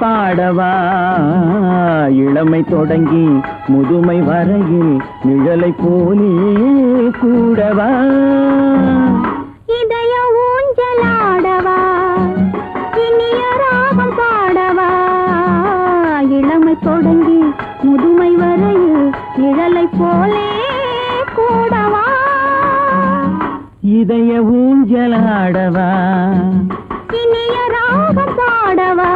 பாடவா இளமை தொடங்கி முதுமை வரையில் நிழலை போலே கூடவா இதய ஊஞ்சலாடவா இனிய ராகம் பாடவா இளமை தொடங்கி முதுமை வரையில் நிழலை போலே கூடவா இதய ஊஞ்சலாடவா இனிய ராகம் பாடவா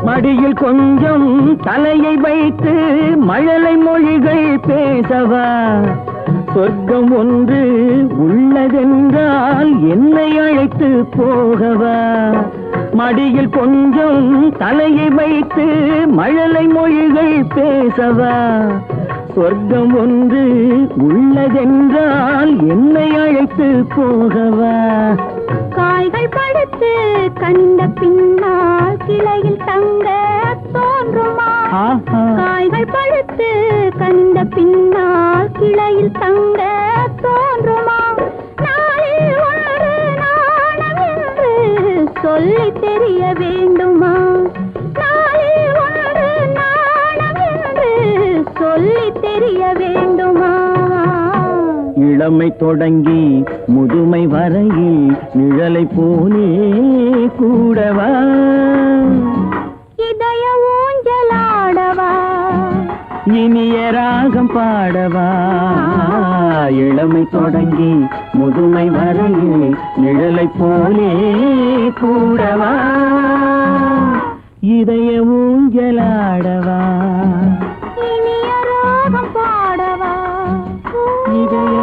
மடியில் கொஞ்சம் தலையை வைத்து மழலை மொழிகள் பேசவா சொர்க்கம் ஒன்று உள்ளதென்றால் என்னை அழைத்து போகவா மடியில் கொஞ்சம் தலையை வைத்து மழலை மொழிகள் பேசவா சொர்க்கம் ஒன்று உள்ளதென்றால் என்னை அழைத்து போகவா காய்கள் படுத்து கனிந்த பின்னால் கிளையில் தங்க தோன்றுமா காய்கள் படுத்து கனிந்த பின்னால் கிளையில் தங்க தோன்றுமா நாளில் ஒன்று நாணம் என்று சொல்லி தெரிய வேண்டுமா நாளில் ஒன்று நாணம் என்று சொல்லி தெரிய வேண்டுமா இளமை தொடங்கி முதுமை வரையில் நிழலை போலே கூடவா இதய ஊஞ்சலாடவா இனிய ராகம் பாடவா இளமை தொடங்கி முதுமை வரையில் நிழலை போலே கூடவா இதய ஊஞ்சலாடவா இனிய ராகம் பாடவா இதய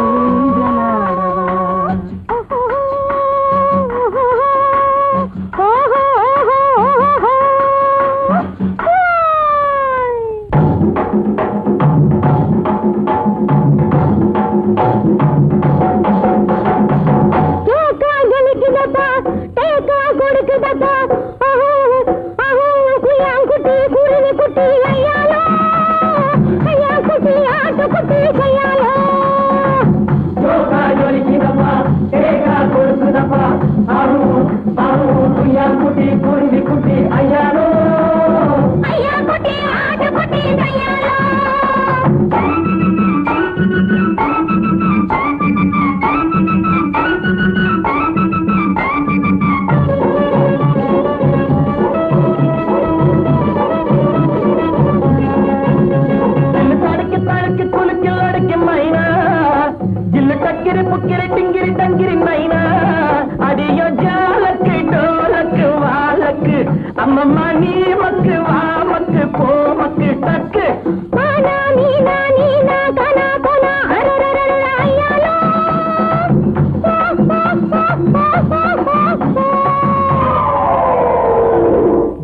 அம்மம்மா நீ மக்கு வா மக்கு போ மக்கு டக்கு மானா நீனா நீனா கனா கனா அரரரர ஐயாலோ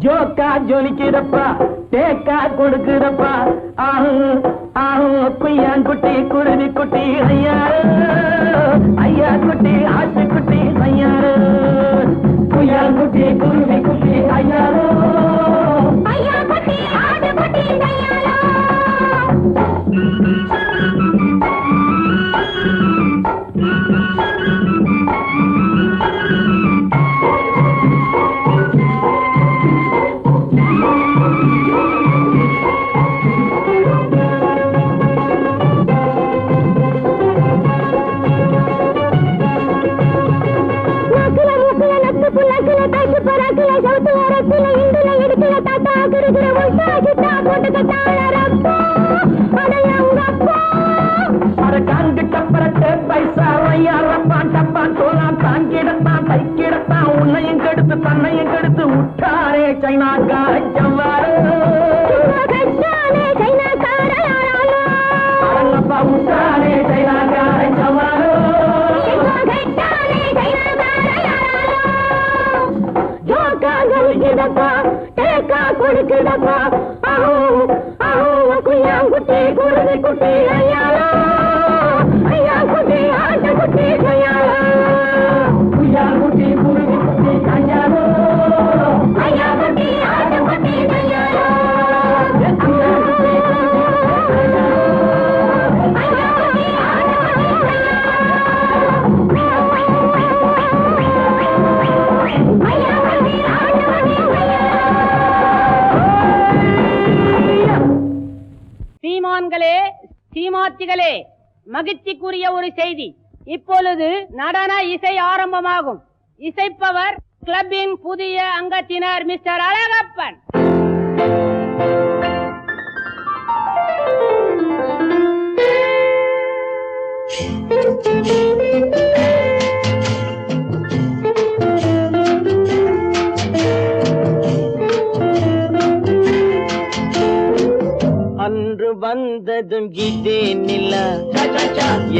ஜோக்கா ஜொலிக்கிறப்பா தேக்கா கொடுக்குறப்பா ஆஹு ஆஹு குய்யாங்குட்டி குருவி குட்டி ஐயாரு ஐயா குட்டி ஆட்டு குட்டி ஐயாரு குய்யாங்குட்டி குருவி குட்டி ஐயாரு ஐயா குட்டி ஆடு குட்டி ஐயாலோ உன்னையும் கெடுத்து தன்னையும் கெடுத்து விட்டாரே சைனாக்கார ஜவ்வாறு விட்டாரே சைனாக்கார ஜவ்வாறு பாடப்பா குட்டி குருதி குட்டி ஐயாலா ஐயா குட்டி ஆட்டு குட்டி கையாலா குய்யா குட்டி குருதி குட்டி கையாலோ ஐயா குட்டி ஆட்டு குட்டி கையாலா சீமான்களே சீமாத்திகளே, மகிழ்ச்சிக்குரிய ஒரு செய்தி. இப்பொழுது நடன இசை ஆரம்பமாகும். இசைப்பவர் கிளப்பின் புதிய அங்கத்தினர் மிஸ்டர் அழகப்பன். அன்று வந்ததும் இதே நிலா,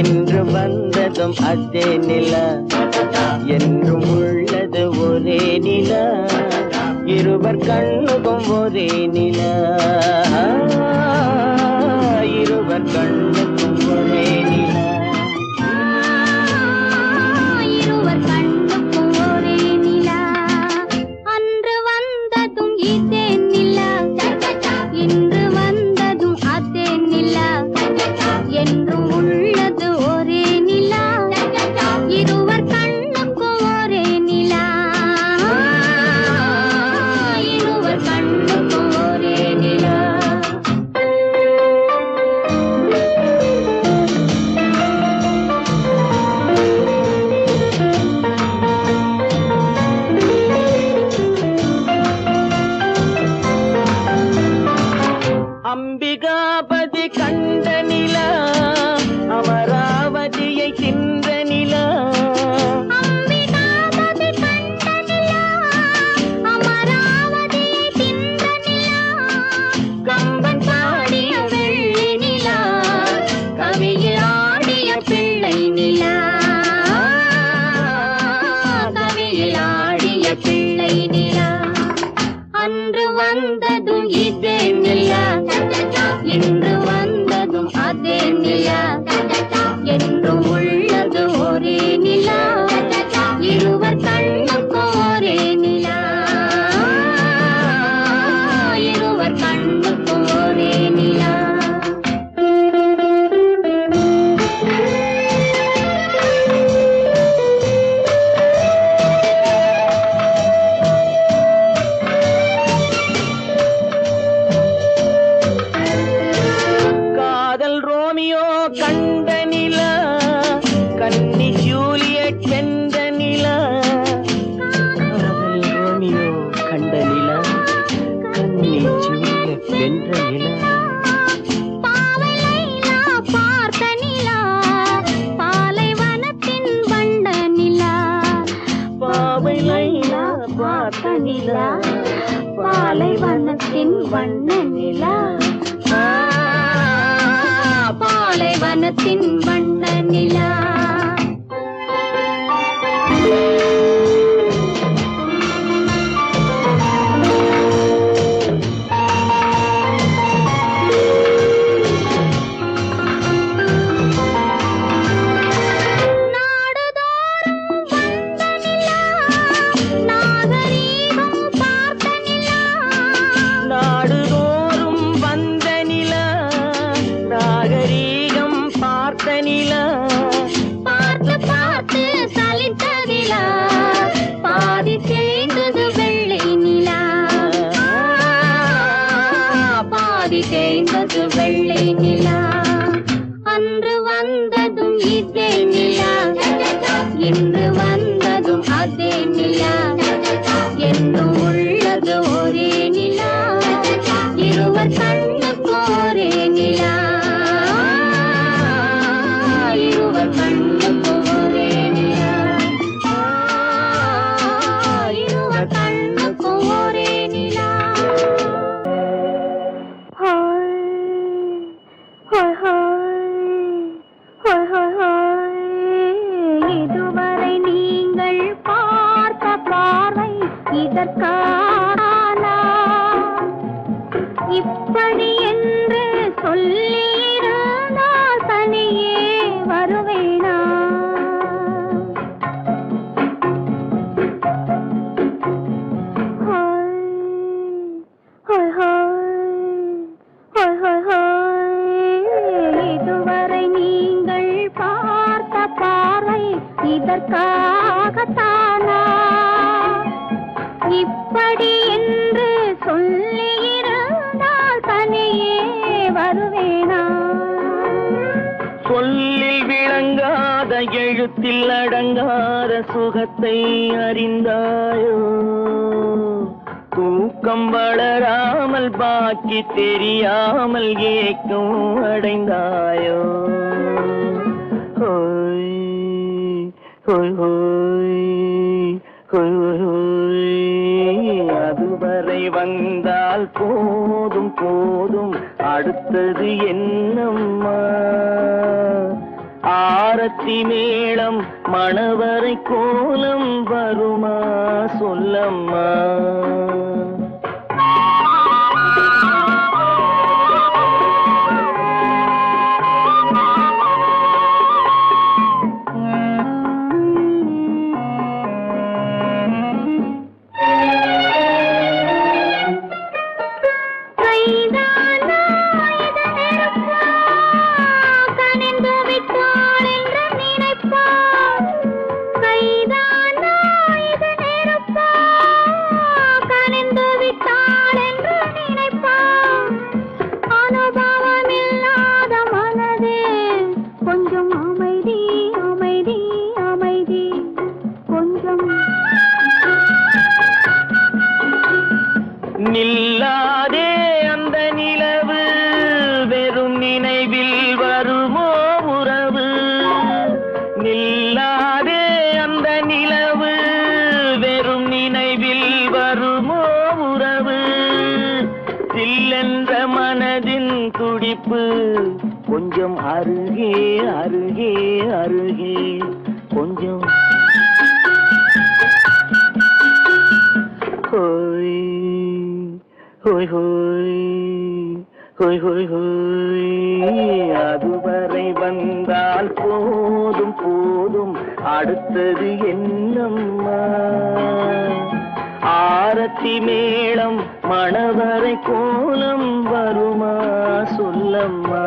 என்று வந்ததும் அதே நிலா, என்றும் உள்ளது ஒரே நிலா, இருவர் கண்ணுக்கும் ஒரே நிலா, இருவர் கண்ணுக்கும் ஒரே நிலா, இருவர் கண்ணுக்கும் ஒரே நிலா. அன்று வந்ததும் இதே நிலா, இன்று வந்ததும் அதே நிலா, என்றும் உள்ளது ஒரே நிலா, இருவர் கண்ணுக்கும் ஒரே நிலா, இருவர் கண்ணுக்கும் ஒரே நிலா. அம்பிகாபதி கண்ட நிலா, அமராவதியை தின்ற நிலா, அம்பிகாபதி கண்ட நிலா, அமராவதியை தின்ற நிலா, கம்பன் பாடிய வெள்ளி நிலா, கவியில் ஆடிய பிள்ளை நிலா, கவியில் ஆடிய பிள்ளை நிலா. அன்று வந்ததும் இதே நிலா, இன்று வந்ததும் அதே நிலா, என்றும் உள்ளது ஒரே நிலா, இருவர் கண்ணுக்கும் ஒரே நிலா, இருவர் கண்ணுக்கும் ஒரே நிலா. காதல் ரோமியோ கண்ட நிலா, கன்னி ஜூலியட் வென்ற நிலா, காதல் ரோமியோ கண்ட நிலா, கன்னி ஜூலியட் வென்ற நிலா, பாவை லைலா பார்த்த நிலா, பாலைவனத்தின் வண்ட நிலா, பாவை லைலா பார்த்த நிலா, பாலைவனத்தின் வண்ண நிலா, பாலைவனத்தின் வண்ண நிலா. நாடுதோறும் வந்த நிலா, நாகரீகம் பார்த்த நிலா, நாடுதோறும் வந்த நிலா, நாகரீகம் பார்த்த நிலா, மனதில் அடங்காத சுகத்தை அறிந்தாயோ தூக்கம் வளராமல் பாக்கி தெரியாமல் ஏக்கம் அடைந்தாயோ ஹோய் ஹோய் ஹோய் ஹோய் ஹோய் அதுவரை வந்தால் போதும் போதும் அடுத்தது என்னம்மா ஆரத்தி மேளம் மணவரை கோலம் வருமா சொல்லம்மா நில்லாதே அந்த நிலவு வெறும் நினைவில் வருமோ உறவு நில்லாதே அந்த நிலவு வெறும் நினைவில் வருமோ உறவு சில்லென்ற மனதின் துடிப்பு கொஞ்சம் அருகே அருகே அருகே கொஞ்சம் ஹோய் ஹோய் ஹோய் ஹோய் ஹோய் ஹோய் அதுவரை வந்தால் போதும் போதும் அடுத்தது என்னம்மா ஆரத்தி மேளம் மணவரை கோலம் வருமா சொல்லம்மா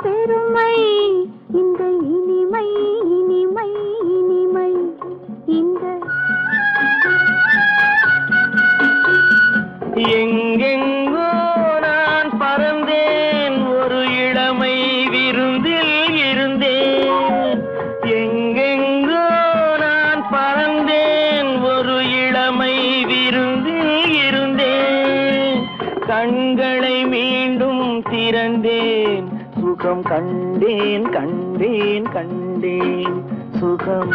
பெருமை இந்த இனிமை இனிமை இனிமை இந்த எங்கெங்கோ நான் பறந்தேன் ஒரு இளமை விருந்தில் இருந்தேன் எங்கெங்கோ நான் பறந்தேன் ஒரு இளமை விருந்தில் இருந்தேன் கண்களை மீண்டும் திறந்தேன் சுகம் கண்டேன் கண்டேன் கண்டேன் சுகம்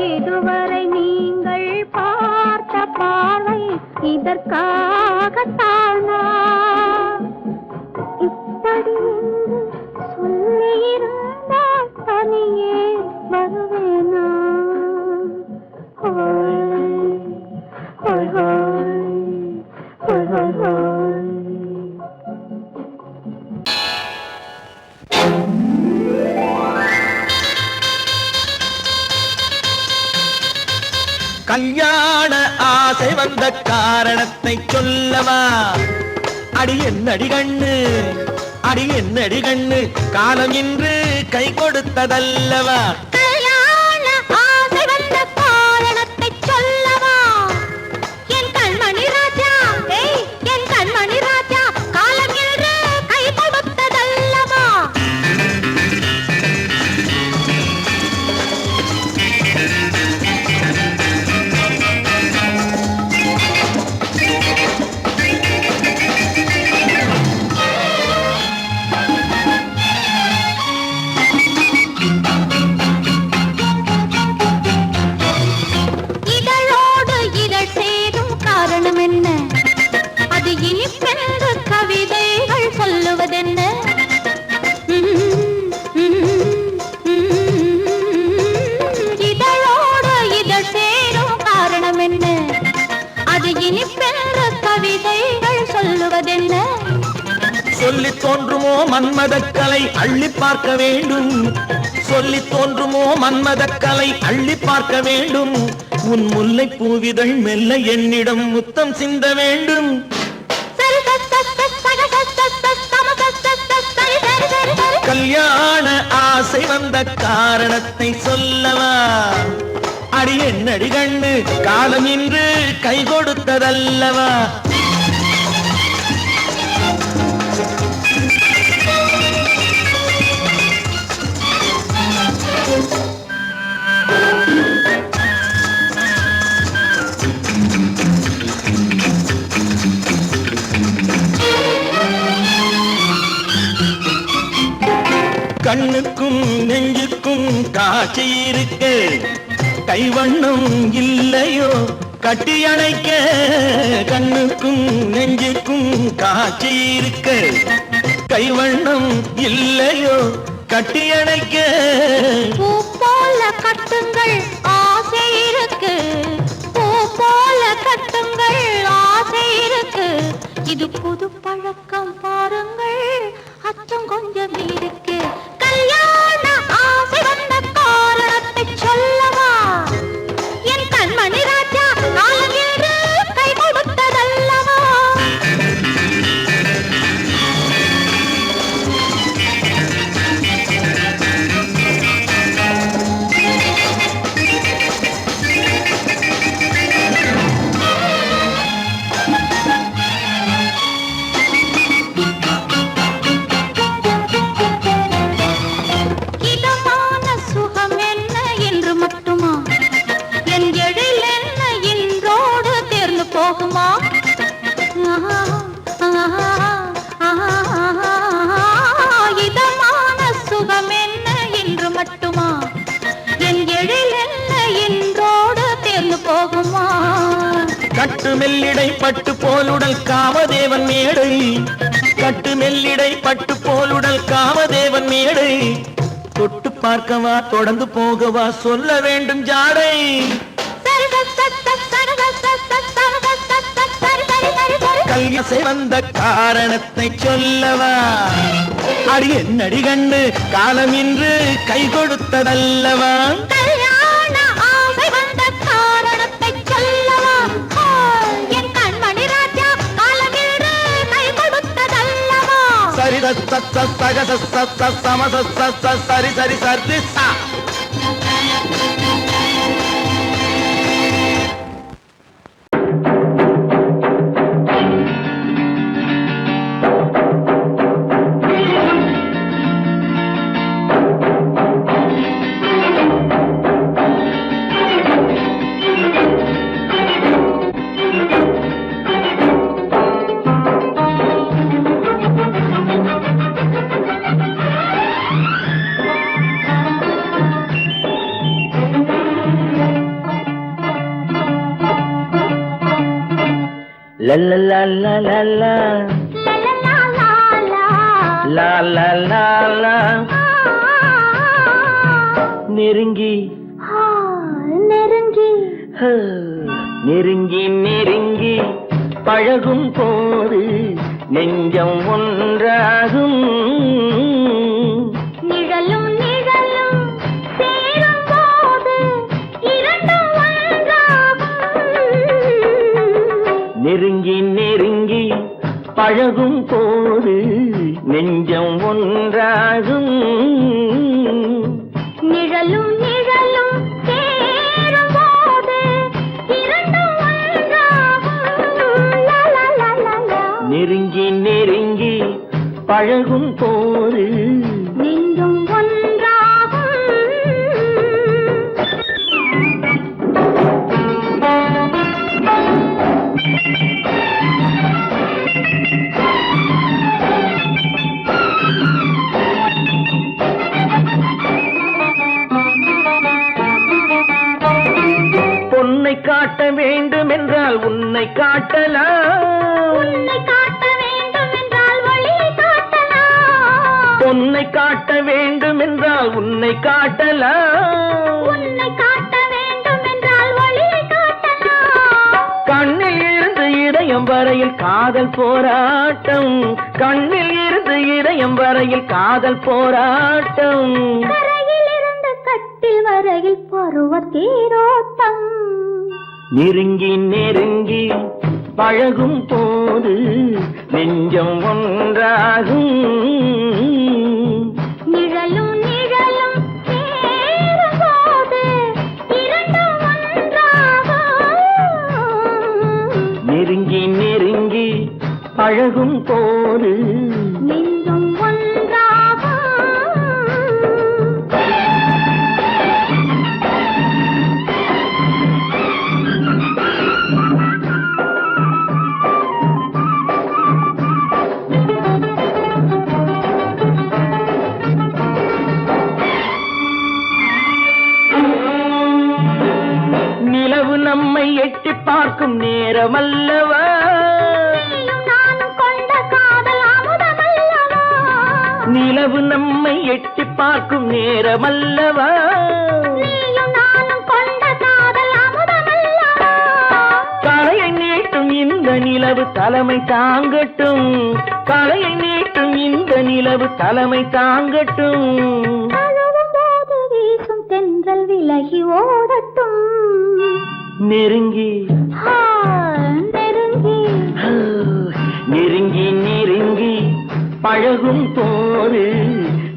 இதுவரை நீங்கள் பார்த்த பார்வை இதற்காகத்தானா இப்படி சொல்லியிருந்தால் தனியே வருவேனா கல்யாண ஆசை வந்த காரணத்தை சொல்லவா அடி என்னடி கண்ணு அடி என்னடி கண்ணு காலம் இன்று கை கொடுத்ததல்லவா கல்யாண ஆசை வந்த காரணத்தை சொல்லவா என் கண்மணி ராஜா என் கண்மணி ராஜா காலம் என்று கை கொடுத்ததல்லவா சொல்லி தோன்றுமோ மன்மதக்கலை அள்ளி பார்க்க வேண்டும், சொல்லி தோன்றுமோ மன்மதக்கலை அள்ளி பார்க்க வேண்டும். உன் முல்லை பூவிதழ் மெல்ல என்னிடம் முத்தம் சிந்த வேண்டும். கல்யாண ஆசை வந்த காரணத்தை சொல்லவா? அடி என்னடி கண்ணு காலம் இன்று கை கொடுத்ததல்லவா? கண்ணுக்கும் நெஞ்சுக்கும் காட்சி இருக்க, கைவண்ணம் இல்லையோ கட்டி அணைக்க. கண்ணுக்கும் நெஞ்சுக்கும் காட்சி இருக்க, கைவண்ணம் இல்லையோ கட்டி அணைக்க. பூ போல கட்டுங்கள் ஆசை இருக்கு, பூ போல கட்டுங்கள் ஆசை இருக்கு. இது புது பழக்கம் பாருங்கள், அச்சம் கொஞ்சம் இருக்கு. கல்யாண ஆசை வந்த காரணத்தை சொல்லவா? என் கண்மணி ராஜா காலம் என்று கை கொடுத்ததல்லவா? இதமான சுகம் என்ன என்று மட்டுமா? என் எழில் என்ன என்றோடு தேர்ந்து போகுமா? கட்டு மெல்லிடை பட்டு போலுடல் காமதேவன் மேடை, கட்டு மெல்லிடை பட்டு போலுடல் காமதேவன் மேடை. தொட்டு பார்க்கவா தொடர்ந்து போகவா சொல்ல வேண்டும் ஜாடை. கல்யாசை வந்த காரணத்தை சொல்லவா? அடி என்னடி கண்டு காலம் இன்று கை கொடுத்ததல்லவா? கல்யாண ஆசை வந்த காரணத்தை சொல்லவா? என் கண்மணி ராஜா காலம் இன்று கை கொடுத்ததல்லவா? சரி சக சம சரி சரி சரி சா. La la la la la la la la la la. நெருங்கி நெருங்கி நெருங்கி நெருங்கி பழகும் போது நெஞ்சம் ஒன்றாகும். நிழலும் நிழலும் சேரும் போது இரண்டும் ஒன்றாகும். நெருங்கி நெருங்கி பழகும் போது நெஞ்சம் ஒன்றாகும். நிழலும் நிழலும் சேரும் போது இரண்டும் ஒன்றாகும். லா லா லா லா லா. நெருங்கி நெருங்கி பழகும் போது நெஞ்சும் ஒன்றாகும். பொன்னை காட்ட வேண்டும் என்றால் உன்னை காட்டலாம். உன்னை காட்ட வேண்டும் என்றால் ஒளியை காட்டலாம். பொன்னை காட்ட வேண்டும் என்றால் உன்னை காட்டலாம். உன்னை காட்ட வேண்டும் என்றால் ஒளியை காட்டலாம். கண்ணில் இருந்து இதயம் வரையில் காதல் போராட்டம், கண்ணில் இருந்து இதயம் வரையில் காதல் போராட்டம், கரையில் இருந்த கட்டில் வரையில் பருவ தேரோட்டம். நெருங்கி நெருங்கி பழகும் போது நெஞ்சம் ஒன்றாகும், நிழலும் நிழலும் சேரும்போது இரண்டும் ஒன்றாகும். நெருங்கி நெருங்கி பழகும் போது நெஞ்சும் ஒன்றாகும். நிலவு நம்மை எட்டி பார்க்கும் நேரமல்லவா, நீயும் நானும் கொண்ட காதல் அமுதமல்லவா. நிலவு நம்மை எட்டி பார்க்கும் நேரமல்லவா, நீயும் நானும் கொண்ட காதல் அமுதமல்லவா. கலையை நீட்டும் இந்த நிலவு தலைமை தாங்கட்டும், கலையை நீட்டும் இந்த நிலவு தலைமை தாங்கட்டும். தழுவும் போது வீசும் தென்றல் விலகி ஓடட்டும். நெருங்கி ஆ, நெருங்கி நெருங்கி நெருங்கி பழகும் போது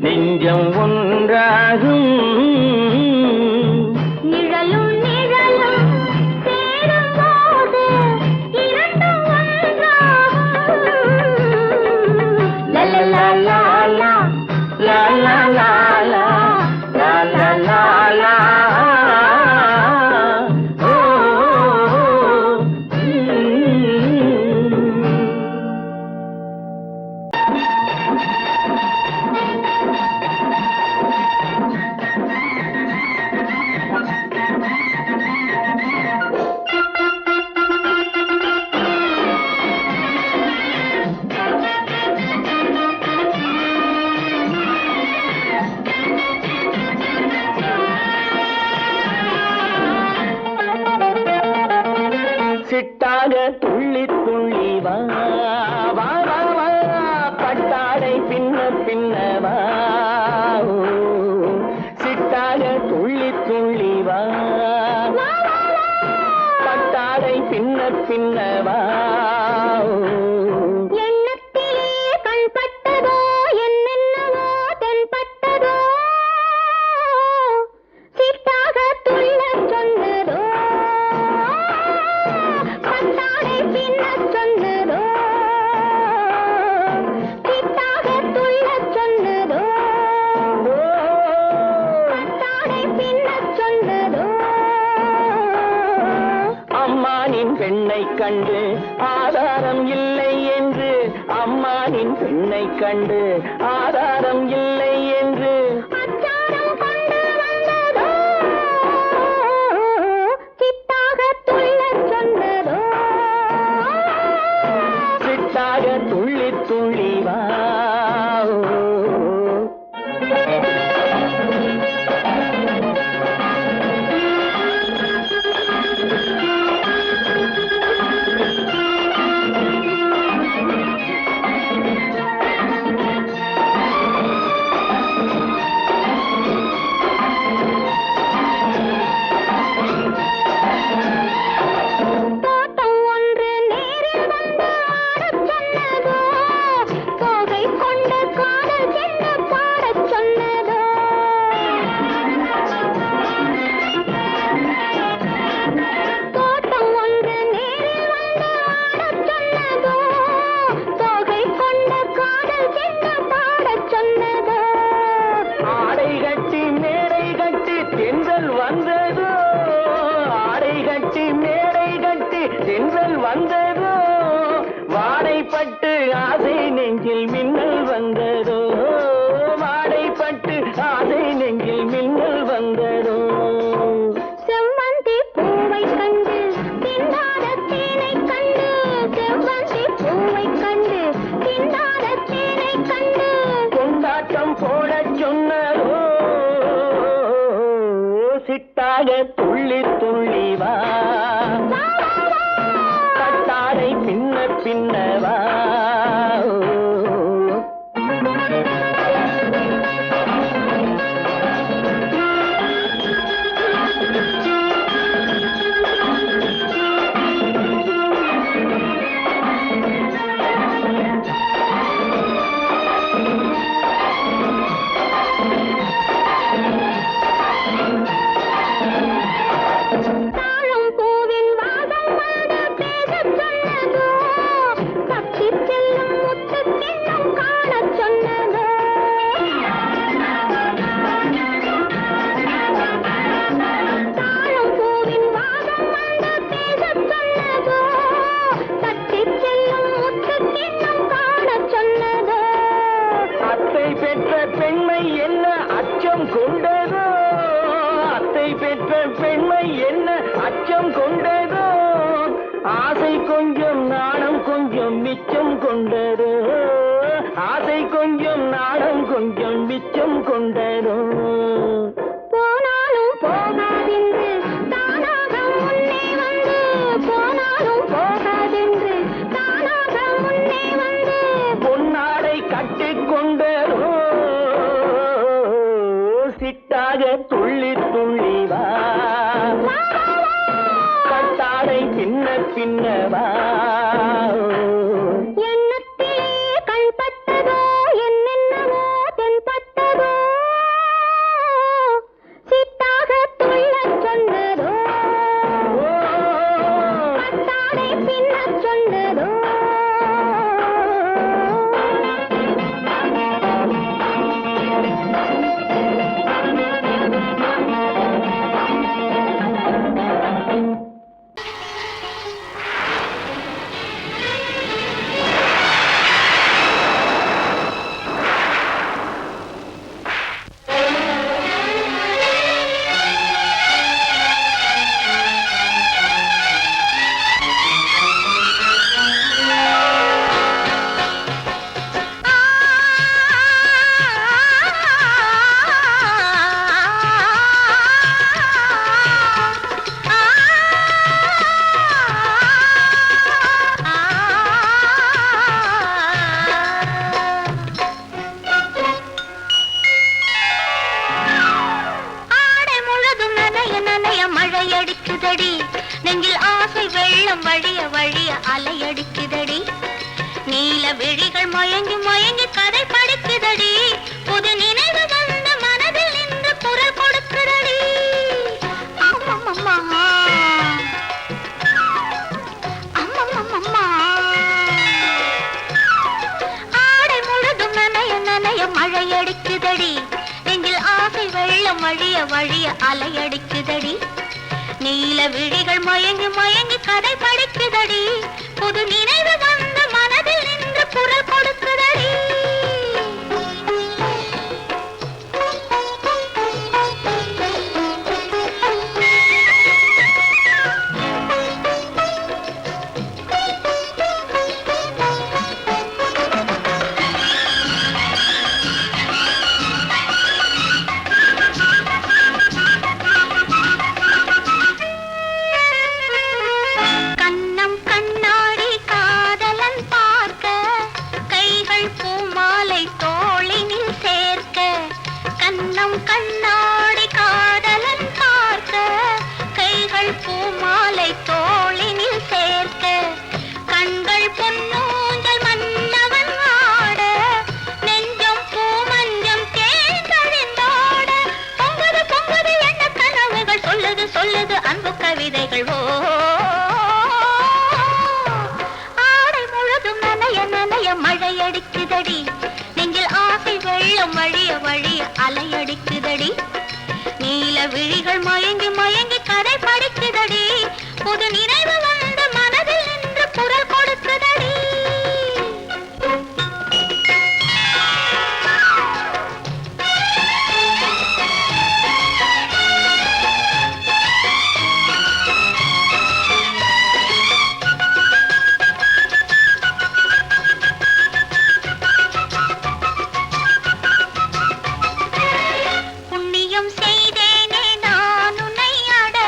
நெஞ்சம் ஒன்றாகும், நிழலும் நிழலும் சேரும்போது இரண்டும் ஒன்றாகும். லலலா லாலா, லா லா லா லா, லா லா லா லா. ஓ, சிட்டாக துள்ளி துள்ளி வா வா வா வா, பட்டாடை பின்ன பின்ன வா. ஓ, சிட்டாக துள்ளி துள்ளி வா, பட்டாடை பின்ன பின்ன வா. ஓ, எண்ணத்திலே கண்பட்டதோ என்னென்னவோ தென்பட்டதோ, சிட்டாக துள்ளச் சொன்னதோ, பட்டாடை பின்னச் சொன்னதோ, சிட்டாக துள்ளச் சொன்னதோ, பட்டாடை பின்னச் சொன்னதோ. அம்மானின் பெண்ணை கண்டு ஆதாரம் இல்லை என்று, அம்மானின் பெண்ணை கண்டு ஆதாரம் இல்லை என்று. அச்சாரம் கொண்டு வந்ததோ, சிட்டாக துள்ளச் சொன்னதோ. சிட்டாக துள்ளி துள்ளி வா. தோட்டம் ஒன்று நேரில் வந்து ஆடச் சொன்னதோ, தோகை கொண்ட காதல் என்ன பாடச் சொன்னதோ. தோட்டம் ஒன்று நேரில் வந்து ஆடச் சொன்னதோ, தோகை கொண்ட காதல் என்ன பாடச் சொன்னதோ. ஆடை கட்டி மேடை கட்டி தென்றல் வந்ததோ, ஆடை கட்டி மேடை கட்டி தென்றல் வந்ததோ, வாடைப்பட்டு ஆசை நெஞ்சில் மின்னல் வந்ததோ, வாடைப்பட்டு ஆசை நெஞ்சில் மின்னல் வந்ததோ. செவ்வந்தி பூவை கண்டு திண்டாத தேனை கண்டு, செவ்வந்தி பூவை கண்டு திண்டாத தேனை கண்டு. கொண்டாட்டம் போடச் சொன்னதோ, சிட்டாக துள்ளி துள்ளி வா, பட்டாடை பின்ன பின்ன வா. ஓ, மிச்சம் கொண்டதோ ஆசை கொஞ்சம் நாடம் கொஞ்சம் மிச்சம் கொண்டதோ போனாலும் போகாதென்று தானாக முன்னே வந்து போனாலும் போகாதென்று தானாக முன்னே வந்து பொன்னாடை கட்டிக்கொண்டதோ சிட்டாக துள்ளி துள்ளி வா கட்டாடை பின்ன பின்னவா எண்ணத்திலே கண்பட்டதோ என்னென்னவோ தென்பட்டதோ சித்தாக துள்ளச் சொன்னதோ கட்டாடை பின்னச் சொன்னதோ அலையடிக்குதடி நெஞ்சில் ஆசை வெள்ளம் வழிய வழிய அலையடிக்குதடி நீல விழிகள் மயங்கி மயங்கி கதை படிக்குதடி புது நினைவு வந்த மனதில் நின்று குரல் கொடுக்குதடி அம்மம்மம்மா அம்மம்மம்மா ஆடை முழுதும் நனைய நனைய மழையடிக்குதடி நெஞ்சில் ஆசை வெள்ளம் வழிய வழிய அலையடிக்குதடி நீல விழிகள் மயங்கி மயங்கி கதை படிக்குதடி புது நினைவு வந்த மனதில் நின்று குரல் கொடுக்குதடி கண்ணாடி காதலன் பார்க்க கைகள் பூமாலை தோளினில் சேர்க்க கண்கள் பொன்னூஞ்சல் மன்னவன் ஆட நெஞ்சம் பூமஞ்சம் தேர்ந்தழிந்தோட பொங்குது பொங்குது என்ன கனவுகள் சொல்லுது சொல்லுது அன்பு கவிதைகள் ஓ ஆடை முழுதும் நனைய நனைய மழையடிக்குதடி நெஞ்சில் ஆசை வெள்ளம் வழிய வழிய அலையடிக்குதடி நீல விழிகள் மயங்கி மயங்கி கதை படிக்குதடி புது நினைவு வந்த மனதில் நின்று குரல் கொடுக்குதடி புண்ணியம் செய்தேனே நான் உன்னை அடைய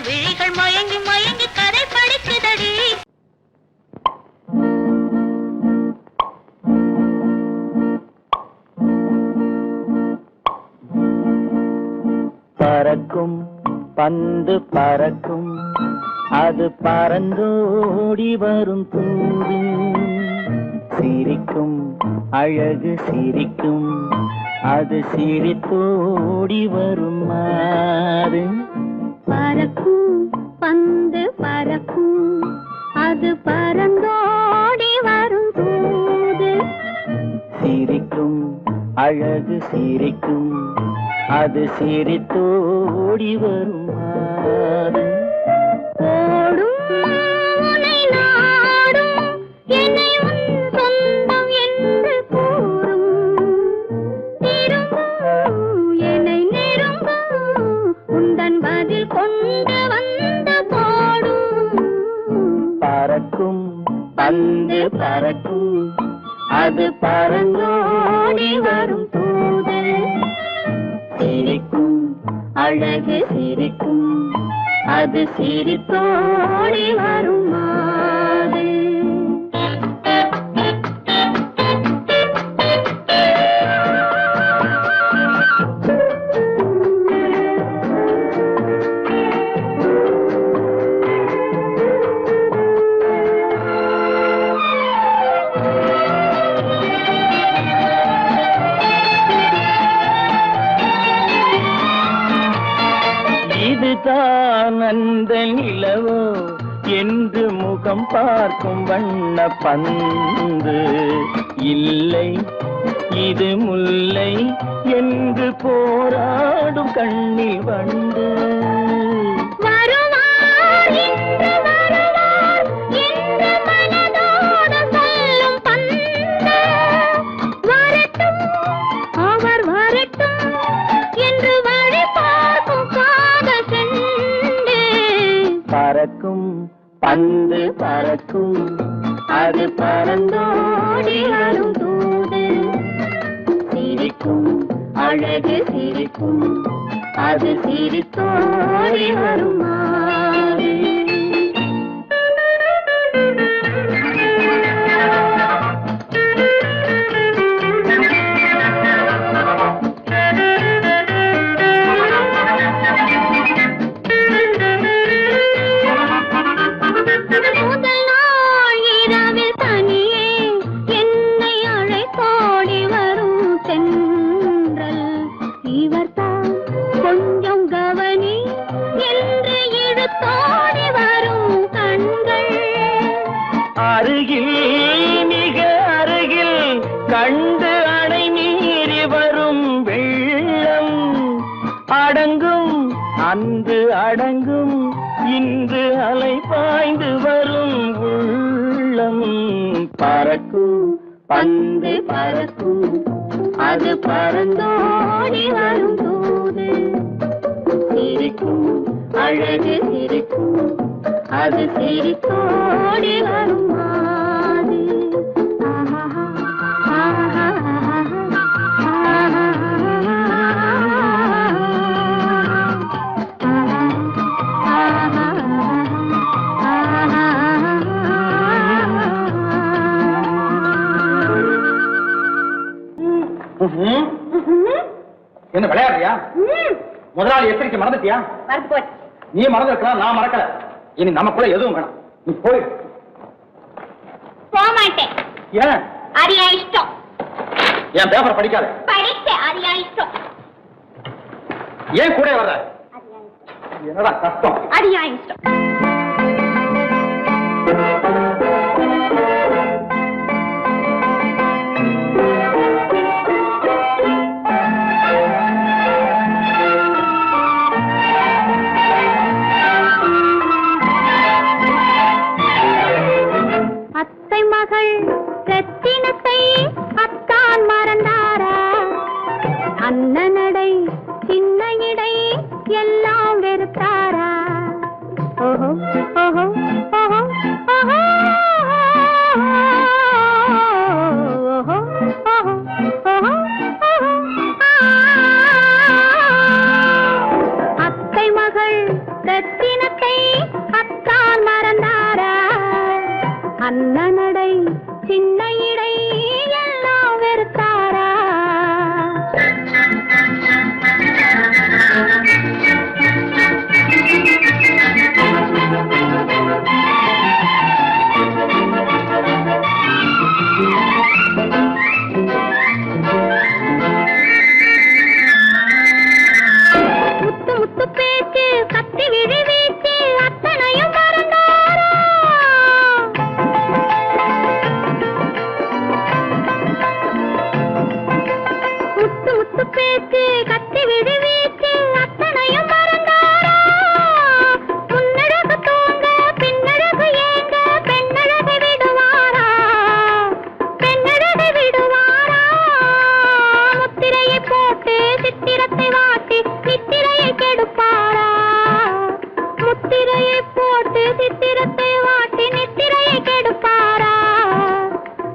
விழிகள் மயங்கி மயங்கி கதை படிக்குதடி. பறக்கும் பந்து பறக்கும், அது பறந்தோடி வரும் தூது. சிரிக்கும் அழகு சிரிக்கும், அது சிரித்தோடி வரும் மாறு. பறக்கும் பந்து பறக்கும், அது பறந்தோடி வரும் தூது. சிரிக்கும் அழகு சிரிக்கும், அது சிரித்தோடி வரும் மாறு. ஓடும் உன்னை நாடும், என்னை உன் சொந்தம் என்று கூறும். திரும்பும் என்னை நெருங்கும், உந்தன் பதில் கொண்டு வந்து போடும். பறக்கும் பந்து பறக்கும், அது பறந்தோடி வரும் தூது. சிரிக்கும் அழகு சிரிக்கும், அது சிரித்தோடி வரும் மாது. இதுதான் அந்த நிலவோ என்று முகம் பார்க்கும் வண்ண பந்து. இல்லை இது முல்லை என்று போராடும் கண்ணில் வண்டு. வருவார் இன்று வருவார் என்று மனதோடு சொல்லும் பந்து. வரட்டும் அவர் வரட்டும் என்று வழி பார்க்கும் காதல் செண்டு. பறக்கும் பந்து பறக்கும், அது பறந்தோடி வரும் தூது. சிரிக்கும் அழகு சிரிக்கும், அது சிரித்தோடி வரும் மாறு. முதல் நாள் இரவில் தனியே என்னை அழைத்தோடி வரும் தென்றல். இவர்தான் கொஞ்சம் கவனி என்று இழுத்தோடி வரும் கண்கள். அருகில் மிக அருகில் கண்டு அணை மீறி வரும் வெள்ளம். அடங்கும் அன்று அடங்கும், இன்று அலை பாய்ந்து வரும் உள்ளம். பறக்கும் பந்து பறக்கும், அது பறந்தோடி வரும் தூது. சிரிக்கும் அழகு சிரிக்கும், அது சிரித்தோடி வரும் மாது. என்ன விளையாடுறியா? முதலாளி எச்சரிக்கை மறந்துட்டியா? மறந்து போச்சு. நீ மறந்துருக்கலாம், நான் மறக்கல. இனி நமக்குள்ள எதுவும் வேணாம், நீ போய். போக மாட்டேன். ஏன்? அது என் இஷ்டம். என் பேப்பர் படிக்காத. படித்தேன், அது என் இஷ்டம். ஏன் கூட வர்ற? என்னடா கஷ்டம்? அது என் இஷ்டம். அத்தை மகள் ரத்தினத்தை அத்தான் மறந்தாரா? அண்ணனடை சின்ன இடை எல்லாம் வெறுத்தாரா? ஓஹோ ஓஹோ ஓஹோ ஓஹோ ஓஹோ ஓஹோ ஓஹோ. அத்தை மகள் ரத்தினத்தை மூக்கு கத்தி விழி வீச்சு அத்தனையும் மறந்தாரா முன்னழகு தூங்க பின்னழகு ஏங்க பெண்ணழகை விடுவாரா பெண்ணழகை விடுவாரா முத்திரையை போட்டு சித்திரத்தை வாட்டி நித்திரையை கெடுப்பாரா முத்திரையை போட்டு சித்திரத்தை வாட்டி நித்திரையை கெடுப்பாரா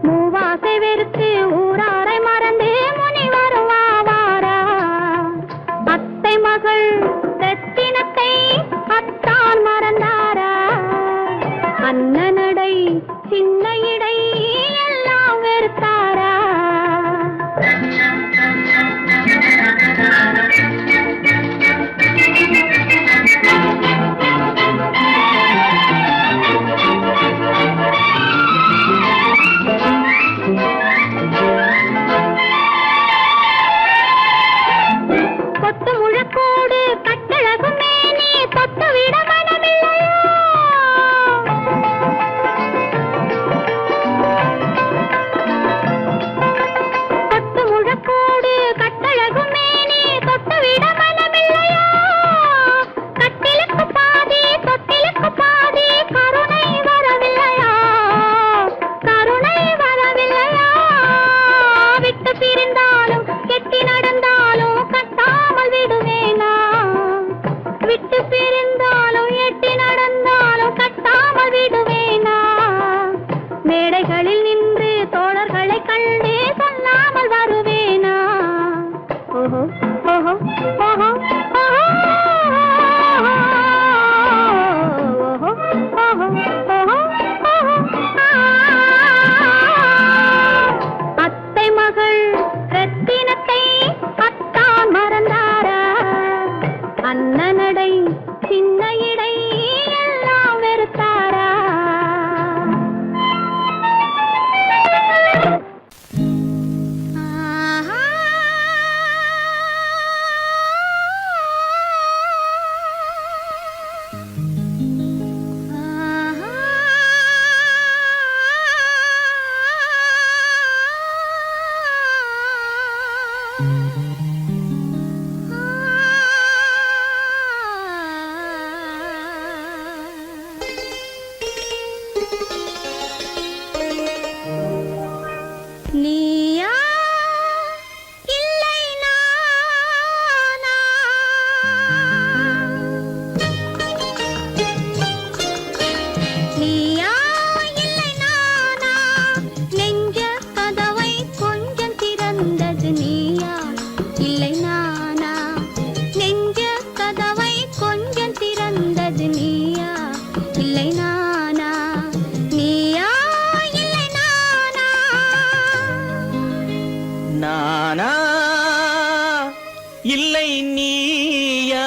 மூவாசை வெறுத்து ஊராரை மறந்து முனி வருவாரா அத்தை மகள் ரத்தினத்தை அத்தான் மறந்தாரா அண்ணனடை சின்ன இடை எல்லாம் வெறுத்தாரா கொத்து முழக்கோடு கட்டழகு மேனி தொட்டு விட மனமில்லையோ கொத்து முழக்கோடு கட்டழகு மேனி தொட்டு விட மனமில்லையோ கட்டிலுக்கு பாதி தொட்டிலுக்கு பாதி கருணை வரவில்லையா கருணை வரவில்லையா விட்டு பிரிந்தாலும் கெட்டி நடந்தாலும் கட்டாமல் விடுவேனா விட்டு பிரிந்தாலும் எட்டி நடந்தாலும் கட்டாமல் விடுவேனா மேடைகளில் நின்று தோழர்களை கண்டு சொல்லாமல் வருவேனா ஓஹோ ஓஹோ ஓஹோ அத்தை மகள் ரத்தினத்தை அத்தான் மறந்தாரா அண்ணனடை சின்ன இடை எல்லாம் வெறுத்தாரா நீயா இல்லை நானா நீயா இல்லை நானா நெஞ்ச கதவை கொஞ்சம் திறந்தது நீயா இல்லை நானா நெஞ்ச கதவை கொஞ்சம் திறந்தது நீயா இல்லை நானா நீயா இல்லை நானா நானா இல்லை நீயா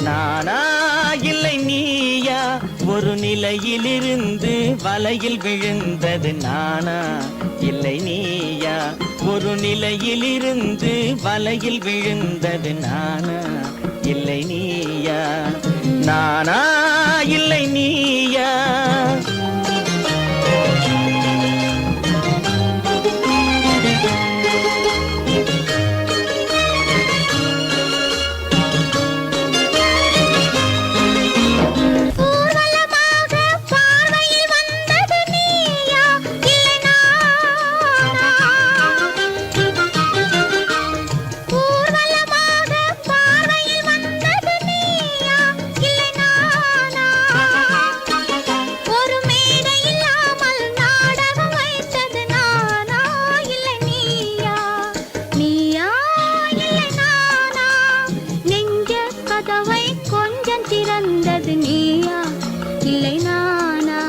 நானா இல்லை நீயா ஒரு நிலையிலிருந்து வலையில் விழுந்தது நானா இல்லை நீயா ஒரு நிலையிலிருந்து வலையில் விழுந்தது நானா இல்லை நீயா நானா இல்லை நீயா ஊர்வலமாக பார்வையில் வந்தது நீயா இல்லை நானா ஊர்வலமாக பார்வையில் வந்தது நீயா இல்லை நானா ஒரு மேடை இல்லாமல் நாடகம் வைத்தது நானா இல்லை நீயா நீயா இல்லை நானா நெஞ்ச கதவை கொஞ்சம் திறந்தது நீயா இல்லை நானா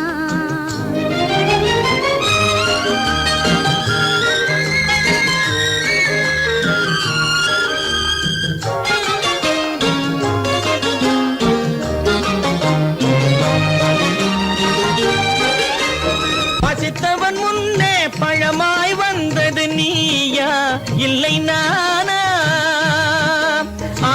பசித்தவன் முன்னே பழமாய் வந்தது நீயா இல்லை நானா ஆ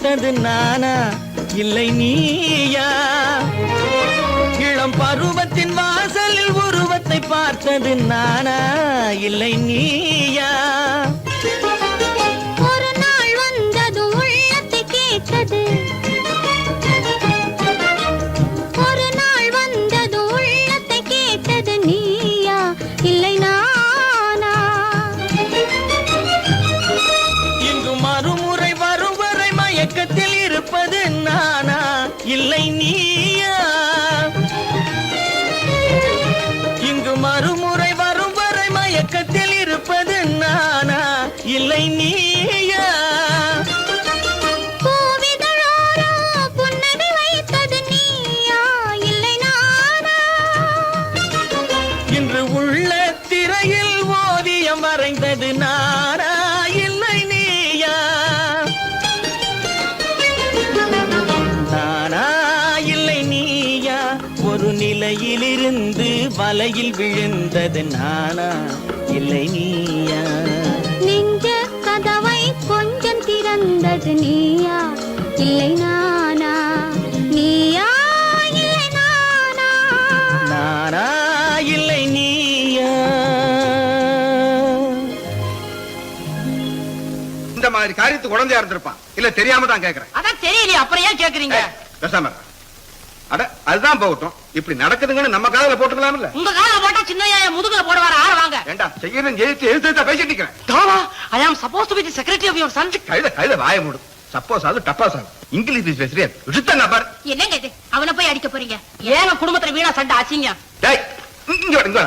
பார்த்தது நானா இல்லை நீயா இளம் பருவத்தின் வாசலில் உருவத்தை பார்த்தது நானா இல்லை நீயா ஒரு நாள் வந்தது உள்ளத்தை கேட்டது ஒரு நாள் வந்தது உள்ளத்தை கேட்டது நீயா இல்லை நானா இங்கு மறுமுறை வரும் வரை மயக்கத்தில் இருப்பது நானா இல்லை நீயா இங்கு மறுமுறை வரும் வரை மயக்கத்தில் இருப்பது நானா இல்லை நீயா பூவிதழோரோ புன்னகை வைத்தது நீயா இல்லை நானா இன்று உள்ள திரையில் ஓவியம் வரைந்தது நானா இல்லை நீயா நானா இல்லை நீயா ஒரு நிலையிலிருந்து வலையில் விழுந்தது நானா இல்லை நீயா நெஞ்ச கதவை கொஞ்சம் திறந்தது நீயா இல்லை நானா நீயா இல்லை நானா நானா இல்லை நீயா இந்த மாதிரி காரியத்துக்கு குழந்தையா இருந்திருப்பான் இல்ல தெரியாம தான் கேக்குறேன். அதான் தெரியலையே அப்புறம் ஏன் கேக்குறீங்க பேசாம இரு. அட அதுதான் போகட்டும். இப்படி நடக்குதுங்கன்னு நம்ம காதுல போட்டுக்கலாம்ல. உங்க கால போட்டா சின்ன முதுகுல போடுவாரு ஆள வாங்க ஏண்டா செய்யறேன் எழுத்து பேசிட்டு இருக்கிறேன். தாவா I am supposed to be the secretary of your son கைத வாய மூடு. சப்போஸ் அது டப்பாஸ் ஆகும். இங்கிலீஷ் பேசுறியா விட்டுங்க பார். என்னங்க இது அவனை போய் அடிக்க போறீங்க ஏங்க குடும்பத்துல வீணா சண்டை ஆச்சீங்க டேய் இங்க வா, இங்க வா.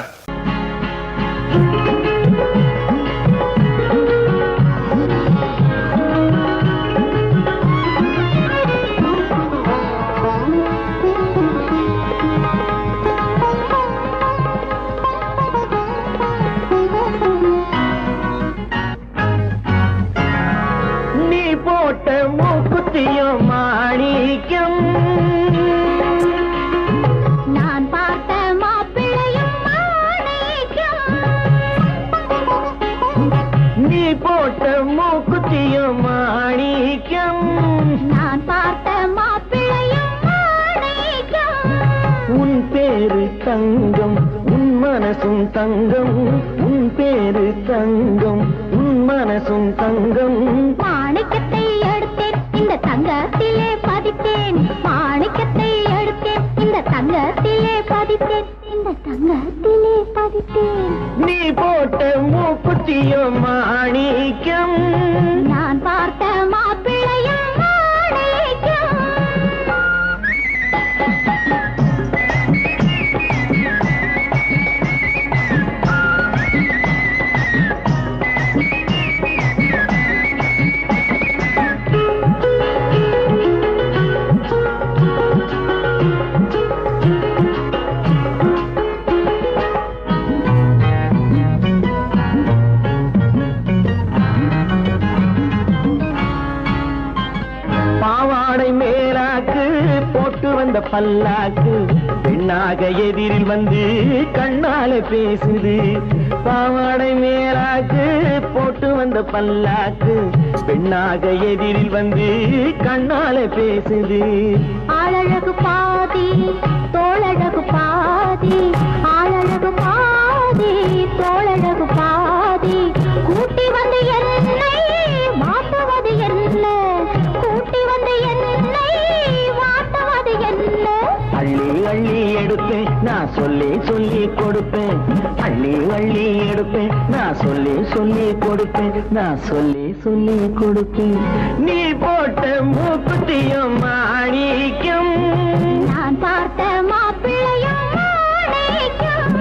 நீ போட்ட மூக்குத்தியும் மாணிக்கம் நான் பார்த்த மாப்பிள்ளையும் மாணிக்கம் நீ போட்ட மூக்குத்தியும் மாணிக்கம் நான் பார்த்த மாப்பிள்ளையும் மாணிக்கம் உன் பேரு தங்கம் உன் மனசும் தங்கம் உன் பேரு தங்கம் உன் மனசும் தங்கம் மாணிக்கத்தை எடுத்தேன் இந்த தங்கத்திலே பதித்தேன் மாணிக்கத்தை எடுத்தேன் இந்த தங்கத்திலே பதித்தேன் இந்த தங்கத்திலே பதித்தேன் நீ போட்ட மூக்குத்தியும் மாணிக்கம் நான் பார்த்த மாப்பிள்ளையும் மாணிக்கம் பாவாடை மேலாக்கு போட்டு வந்த பல்லாக்கு பெண்ணாக எதிரில் வந்து கண்ணால பேசுது பாவாடை மேலாக்கு போட்டு வந்த பல்லாக்கு பெண்ணாக எதிரில் வந்து கண்ணால பேசுது ஆளழகு பாதி தோளழகு பாதி ஆளழகு பாதி தோளழகு பாதி கூட்டி வந்து என்னை மாட்டுவது என்ன கூட்டி வந்து என்னை மாட்டுவது என்ன அள்ளி அள்ளி எடுப்பேன் நான் சொல்லி சொல்லி கொடுப்பேன் அள்ளி அள்ளி எடுப்பேன் நான் சொல்லி சொல்லி கொடுப்பேன் நான் சொல்லி சொல்லி கொடுப்பேன் நீ போட்ட மூக்குத்தியும் மாணிக்கம் நான் பார்த்த மாப்பிள்ளையும் மாணிக்கம்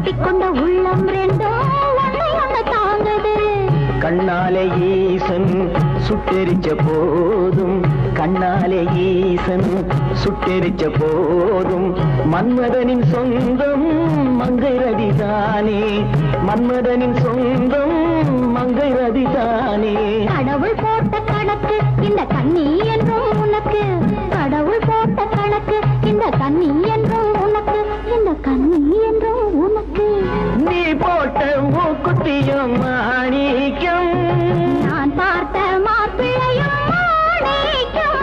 கட்டிக்கொண்ட உள்ளம் ரெண்டும் ஒன்னை ஒண்ணு தாங்குது. கண்ணாலே ஈசன் சுட்டெரிச்ச போதும், கண்ணாலே ஈசன் சுட்டெரிச்ச போதும், மன்மதனின் சொந்தம் மங்கை ரதிதானே, மன்மதனின் சொந்தம் மங்கை ரதிதானே. கடவுள் போட்ட கணக்கு இந்த கண்ணி என்றும் உனக்கு, கடவுள் போட்ட கணக்கு இந்த கண்ணி என்றும் உனக்கு, இந்த கண்ணி என்றும் உனக்கு. நீ போட்ட மூக்குத்தியும் மாணிக்கம், நான் பார்த்த மாப்பிள்ளையும் மாணிக்கம்.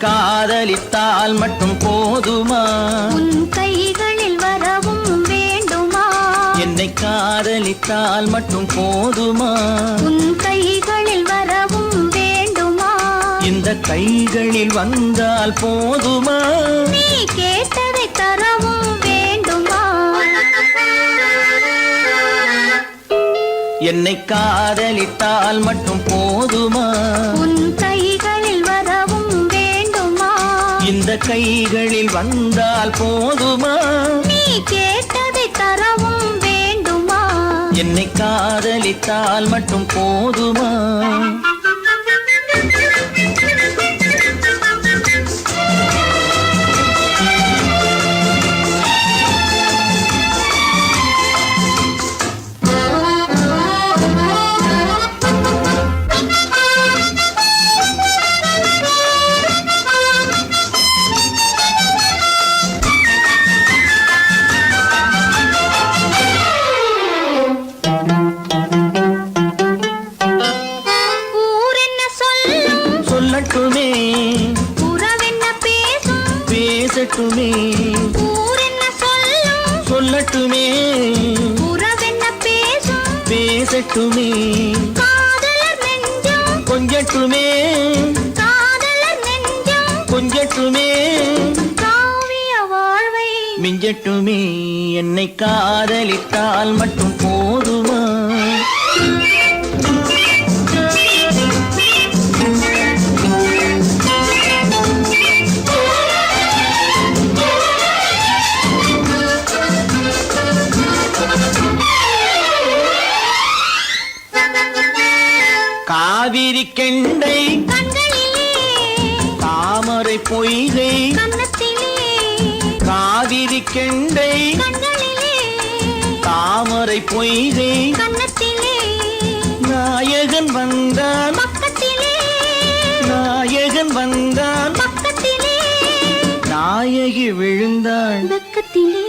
காதலித்தால் மட்டும் போதுமா, உன் கைகளில் வரவும் வேண்டுமா, என்னை காதலித்தால் மட்டும் போதுமா, உன் கைகளில் வரவும் வேண்டுமா, இந்த கைகளில் வந்தால் போதுமா, நீ கேட்டதை தரவும் வேண்டுமா. என்னை காதலித்தால் மட்டும் போதுமா, உன் கைகளில் வரவும் வேண்டுமா, இந்த கைகளில் வந்தால் போதுமா, நீ கேட்டதை தரவும் வேண்டுமா. என்னை காதலித்தால் மட்டும் போதுமா. சொல்லட்டுமே, உறவென்ன பேசும், பேசட்டுமே, ஊரென்ன சொல்லும், சொல்லட்டுமே, உறவென்ன பேசும், பேசட்டுமே, காதலர் நெஞ்சம், கொஞ்சட்டுமே, காதலர் நெஞ்சம், கொஞ்சட்டுமே, காவிய வாழ்வை மிஞ்சட்டுமே. என்னை காதலித்தால் மட்டும் போதுமா, காவிரி கெண்டை கண்களிலே, தாமரை பொய்கை கன்னத்திலே, காவிரி கெண்டை கண்களிலே, தாமரை பொய்கை கன்னத்திலே, நாயகன் வந்தான், பக்கத்திலே, நாயகன் வந்தான், பக்கத்திலே, நாயகி விழுந்தாள், பக்கத்திலே.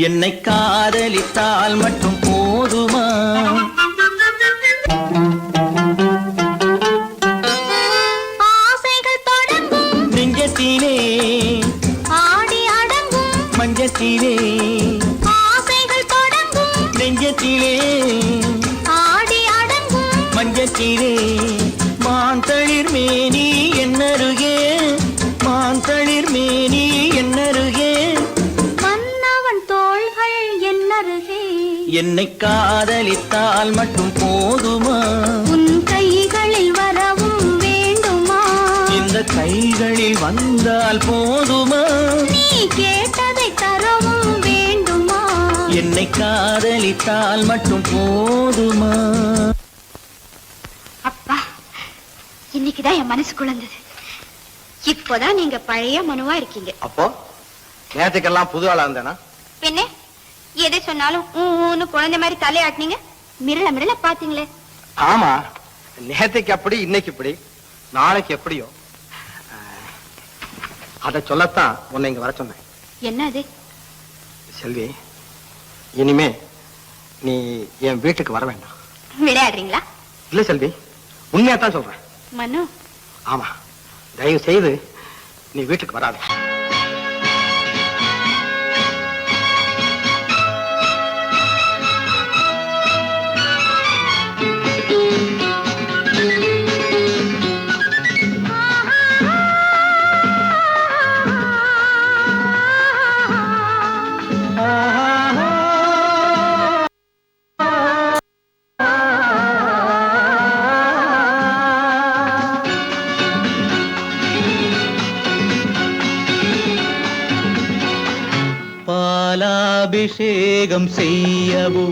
என்னை காதலித்தால் மட்டும் போதுமா, ஆசைகள் தொடங்கும் நெஞ்சத்திலே ஆடி அடங்கும், மஞ்சத்திலே, ஆசைகள் தொடங்கும் நெஞ்சத்திலே ஆடி அடங்கும், மஞ்சத்திலே, மாந்தளிர் மேனி என்னருகே, மாந்தளிர் மேனி என்னருகே, மன்னவன் தோள்கள் என்னருகே. என்னை காதலித்தால் மட்டும் போதுமா, உன் கைகளில் வரவும் வேண்டுமா, இந்த கைகளில் வந்தால் போதுமா, நீ கேட்டதை தரவும் வேண்டுமா. என்னை காதலித்தால் மட்டும் போதுமா. அப்பா, இன்னைக்குதான் என் மனசு குழந்தது. இப்போதான் நீங்க பழைய மனுவா இருக்கீங்க. அப்போ நேற்றுக்கெல்லாம் புது ஆளா இருந்தேனா? பின்ன எதை சொன்னாலும் ஊன்னு குழந்தை மாதிரி தலையாட்டினீங்க. மிரள மிரள பாத்தீங்களே, ஆமா, நேத்தைக்கு அப்படி, இன்னைக்கு இப்படி, நாளைக்கு எப்படியோ. அத சொல்லத்தான் உன்னை இங்க வர சொன்னேன். என்ன அது? செல்வி, இனிமே நீ என் வீட்டுக்கு வர வேண்டாம். விளையாடுறீங்களா? இல்ல செல்வி, உண்மையா தான் சொல்றேன். மனு, ஆமா, தயவு செய்து நீ வீட்டுக்கு வராத. பாலாபிஷேகம் செய்யவோ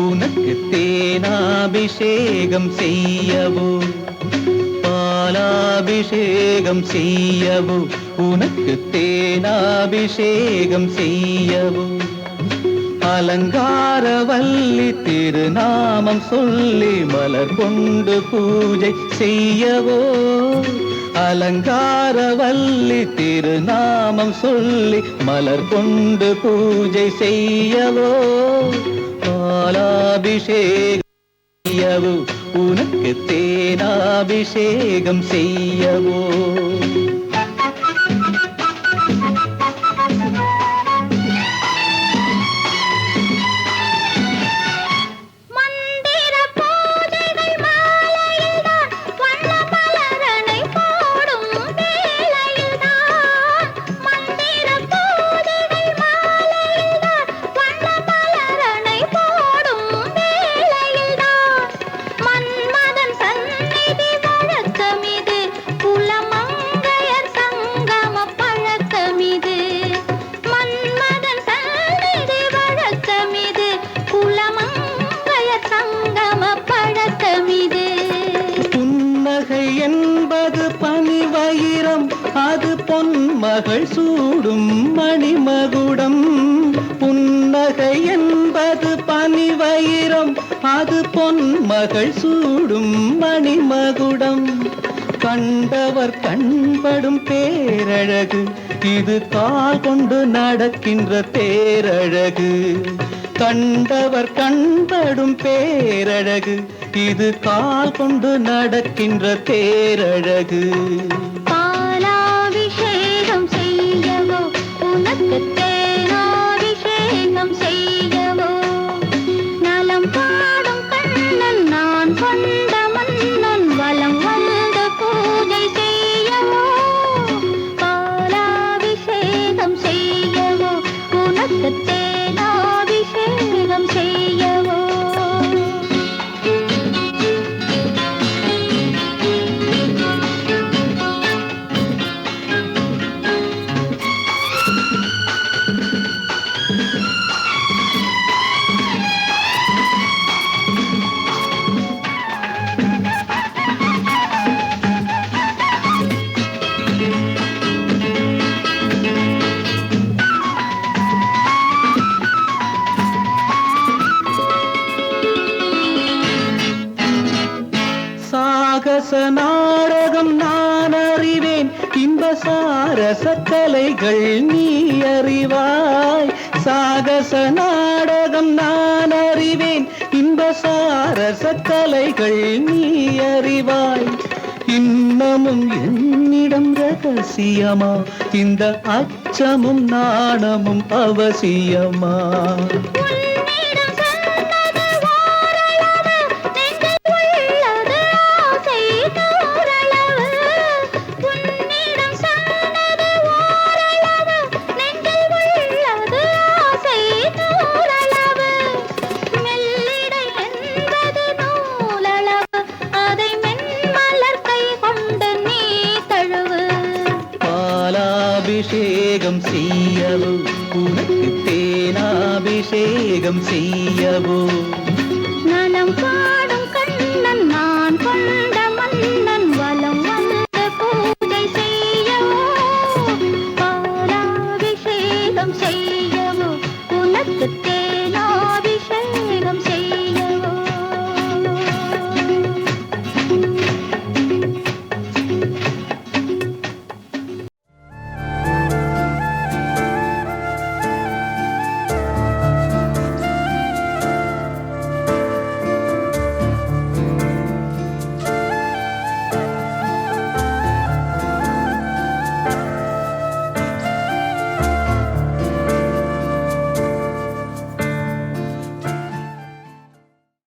உனக்கு தேனாபிஷேகம் செய்யவோ, பாலாபிஷேகம் செய்யவோ உனக்கு தேனாபிஷேகம் செய்யவோ, அலங்காரவல்லி திருநாமம் சொல்லி மலர் கொண்டு பூஜை செய்யவோ, அலங்காரவல்லி திருநாமம் சொல்லி மலர் கொண்டு பூஜை செய்யவோ, பாலாபிஷேகம் செய்யவோ உனக்கு தேனாபிஷேகம் செய்யவோ. மகள் சூடும் மணிமகுடம், புன்னகை என்பது பனிவயிரம், அது பொன்மகள் சூடும் மணிமகுடம். கண்டவர் கண்படும் பேரழகு, இது கால் கொண்டு நடக்கின்ற தேரழகு. கண்டவர் கண்படும் பேரழகு, இது கால் கொண்டு நடக்கின்ற தேரழகு. பாலாபிஷேகம் செய்யவோ உனக்கு தேனாபிஷேகம் செய்யவோ, நலம் பாடும் கண்ணன் நான் கொண்ட மன்னன் வலம் வந்து பூஜை செய்யவோ, பாலாபிஷேகம் செய்யவோ உனக்கு தேனாபிஷேகம் செய்யவோ. சாகச நாடகம் நான் அறிவேன், இன்ப சாரச கலைகள் நீ அறிவாய். சாகச நாடகம் நான் அறிவேன், இன்ப சாரச கலைகள் நீ அறிவாய். இன்னமும் என்னிடம் ரகசியமா, இந்த அச்சமும் நாணமும் அவசியமா? பாலாபிஷேகம் செய்யவோ உனக்கு தேனாபிஷேகம் செய்ய